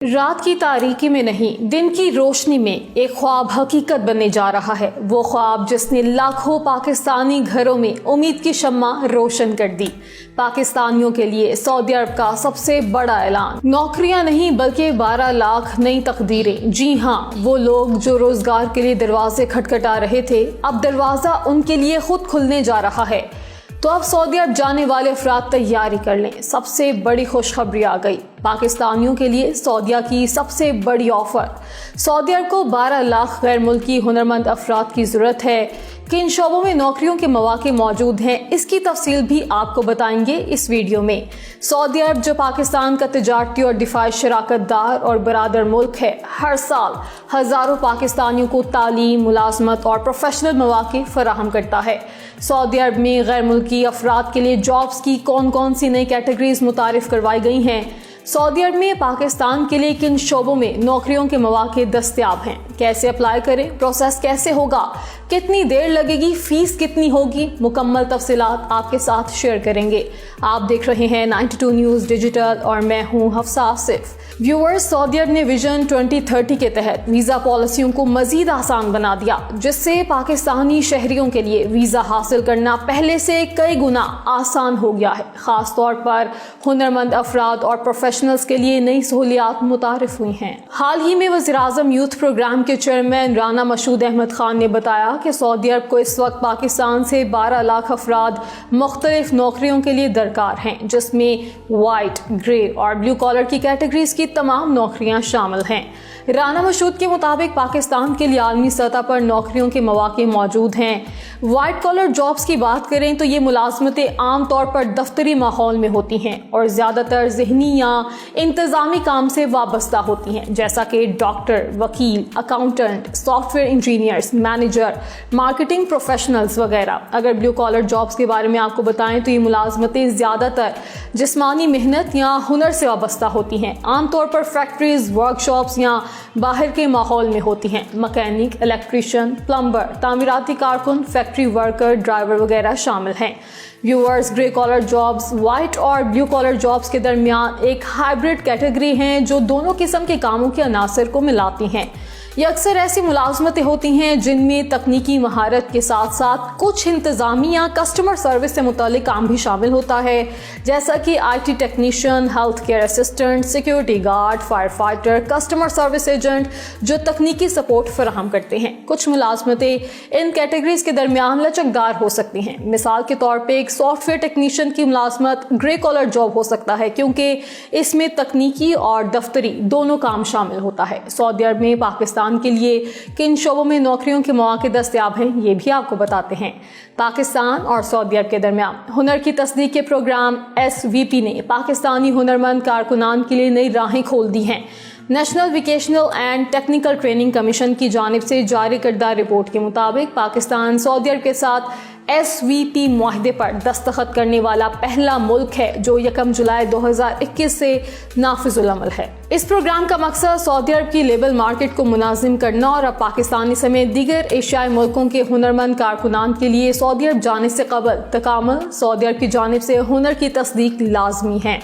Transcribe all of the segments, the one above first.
رات کی تاریکی میں نہیں، دن کی روشنی میں ایک خواب حقیقت بننے جا رہا ہے۔ وہ خواب جس نے لاکھوں پاکستانی گھروں میں امید کی شمع روشن کر دی۔ پاکستانیوں کے لیے سعودی عرب کا سب سے بڑا اعلان، نوکریاں نہیں بلکہ 12 لاکھ نئی تقدیریں۔ جی ہاں، وہ لوگ جو روزگار کے لیے دروازے کھٹکھٹا رہے تھے، اب دروازہ ان کے لیے خود کھلنے جا رہا ہے۔ تو اب سعودی عرب جانے والے افراد تیاری کر لیں، سب سے بڑی خوشخبری آ گئی۔ پاکستانیوں کے لیے سعودیہ کی سب سے بڑی آفر۔ سعودی عرب کو 12 لاکھ غیر ملکی ہنرمند افراد کی ضرورت ہے۔ کن شعبوں میں نوکریوں کے مواقع موجود ہیں، اس کی تفصیل بھی آپ کو بتائیں گے اس ویڈیو میں۔ سعودی عرب جو پاکستان کا تجارتی اور دفاعی شراکت دار اور برادر ملک ہے، ہر سال ہزاروں پاکستانیوں کو تعلیم، ملازمت اور پروفیشنل مواقع فراہم کرتا ہے۔ سعودی عرب میں غیر ملکی افراد کے لیے جابز کی کون سی نئی کیٹیگریز متعارف کروائی گئی ہیں؟ سعودی عرب میں پاکستان کے لیے کن شعبوں میں نوکریوں کے مواقع دستیاب ہیں؟ کیسے اپلائی کریں؟ پروسیس کیسے ہوگا؟ کتنی دیر لگے گی؟ فیس کتنی ہوگی؟ مکمل تفصیلات آپ کے ساتھ شیئر کریں گے۔ آپ دیکھ رہے ہیں 92 نیوز ڈیجیٹل اور میں ہوں حفصہ آصف۔ ویورز، سعودی عرب نے ویژن 2030 کے تحت ویزا پالیسیوں کو مزید آسان بنا دیا، جس سے پاکستانی شہریوں کے لیے ویزا حاصل کرنا پہلے سے کئی گنا آسان ہو گیا ہے۔ خاص طور پر ہنرمند افراد اور پروفیشنلز کے لیے نئی سہولیات متعارف ہوئی ہیں۔ حال ہی میں وزیر اعظم یوتھ پروگرام کے چیئرمین رانا مشہود احمد خان نے بتایا کہ سعودی عرب کو اس وقت پاکستان سے 12 لاکھ افراد مختلف نوکریوں کے لیے درکار ہیں، جس میں وائٹ، گرے اور بلیو کالر کی کیٹیگریز کی تمام نوکریاں شامل ہیں۔ رانا مشہود کے مطابق پاکستان کے لیے عالمی سطح پر نوکریوں کے مواقع موجود ہیں۔ وائٹ کالر جابز کی بات کریں تو یہ ملازمتیں عام طور پر دفتری ماحول میں ہوتی ہیں اور زیادہ تر ذہنی یا انتظامی کام سے وابستہ ہوتی ہیں، جیسا کہ ڈاکٹر، وکیل، accountant, soft where engineers, manager, marketing professionals وغیرہ۔ اگر بلیو کالر جابز کے بارے میں آپ کو بتائیں تو یہ ملازمتیں زیادہ تر جسمانی محنت یا ہنر سے وابستہ ہوتی ہیں، عام طور پر فیکٹریز، ورک شاپس یا باہر کے ماحول میں ہوتی ہیں۔ مکینک، الیکٹریشین، پلمبر، تعمیراتی کارکن، فیکٹری ورکر، ڈرائیور وغیرہ شامل ہیں۔ ویورز، گرے کالر جابز وائٹ اور بلیو کالر جابز کے درمیان ایک ہائبرڈ کیٹیگری ہیں جو دونوں قسم کے کاموں کے عناصر کو ملاتی ہیں۔ یہ اکثر ایسی ملازمتیں ہوتی ہیں جن میں تکنیکی مہارت کے ساتھ ساتھ کچھ انتظامی یا کسٹمر سروس سے متعلق کام بھی شامل ہوتا ہے، جیسا کہ I T technician, health care assistant, security guard, fire fighter, customer service agent جو تکنیکی سپورٹ فراہم کرتے ہیں۔ کچھ ملازمتیں ان کیٹیگریز کے درمیان لچکدار ہو سکتی ہیں۔ مثال کے طور پہ ایک سافٹ ویئر ٹیکنیشین کی ملازمت گرے کالر جاب ہو سکتا ہے، کیونکہ اس میں تکنیکی اور دفتری دونوں کام شامل ہوتا ہے۔ سعودی عرب میں پاکستان کے لیے کن شعبوں میں نوکریوں کے مواقع دستیاب ہیں، یہ بھی آپ کو بتاتے ہیں۔ پاکستان اور سعودی عرب کے درمیان ہنر کی تصدیق کے پروگرام SVP نے پاکستانی ہنرمند کارکنان کے لیے نئی راہیں کھول دی ہیں۔ National vocational and technical training commission کی جانب سے جاری کردہ رپورٹ کے مطابق پاکستان سعودی عرب کے ساتھ SVP معاہدے پر دستخط کرنے والا پہلا ملک ہے جو 1 جولائی 2021 سے نافذ العمل ہے۔ اس پروگرام کا مقصد سعودی عرب کی لیبر مارکیٹ کو منظم کرنا اور اب پاکستانی سمیت دیگر ایشیائی ملکوں کے ہنرمند کارکنان کے لیے سعودی عرب جانے سے قبل تکامل سعودی عرب کی جانب سے ہنر کی تصدیق لازمی ہے۔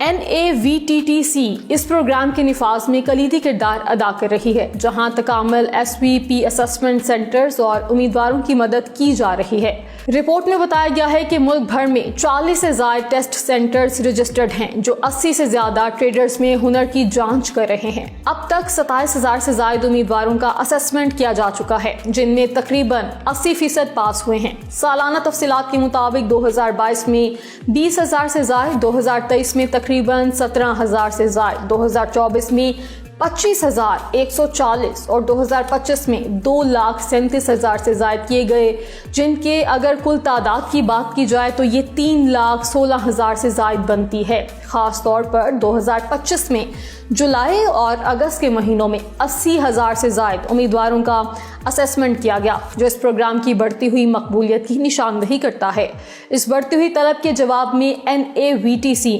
NAVTTC اس پروگرام کے نفاذ میں کلیدی کردار ادا کر رہی ہے، جہاں تکامل SVP اسسمنٹ سینٹرز اور امیدواروں کی مدد کی جا رہی ہے۔ رپورٹ میں بتایا گیا ہے کہ ملک بھر میں 40 سے زائد ٹیسٹ سینٹرز رجسٹرڈ ہیں جو 80 سے زیادہ ٹریڈرز میں ہنر کی جانچ کر رہے ہیں۔ اب تک 27,000 سے زائد امیدواروں کا اسسمنٹ کیا جا چکا ہے، جن میں تقریباً 80% پاس ہوئے ہیں۔ سالانہ تفصیلات کے مطابق 2022 میں 20,000 سے زائد، 2023 میں تقریباً 17,000 سے زائد، 2024 میں 25,140 اور 2025 میں 2,37,000 سے زائد کیے گئے، جن کے اگر کل تعداد کی بات کی جائے تو یہ 3,16,000 سے زائد بنتی ہے۔ خاص طور پر 2025 میں جولائی اور اگست کے مہینوں میں 80,000 سے زائد امیدواروں کا اسسمنٹ کیا گیا، جو اس پروگرام کی بڑھتی ہوئی مقبولیت کی نشاندہی کرتا ہے۔ اس بڑھتی ہوئی طلب کے جواب میں NAVTC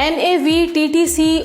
NAVTTC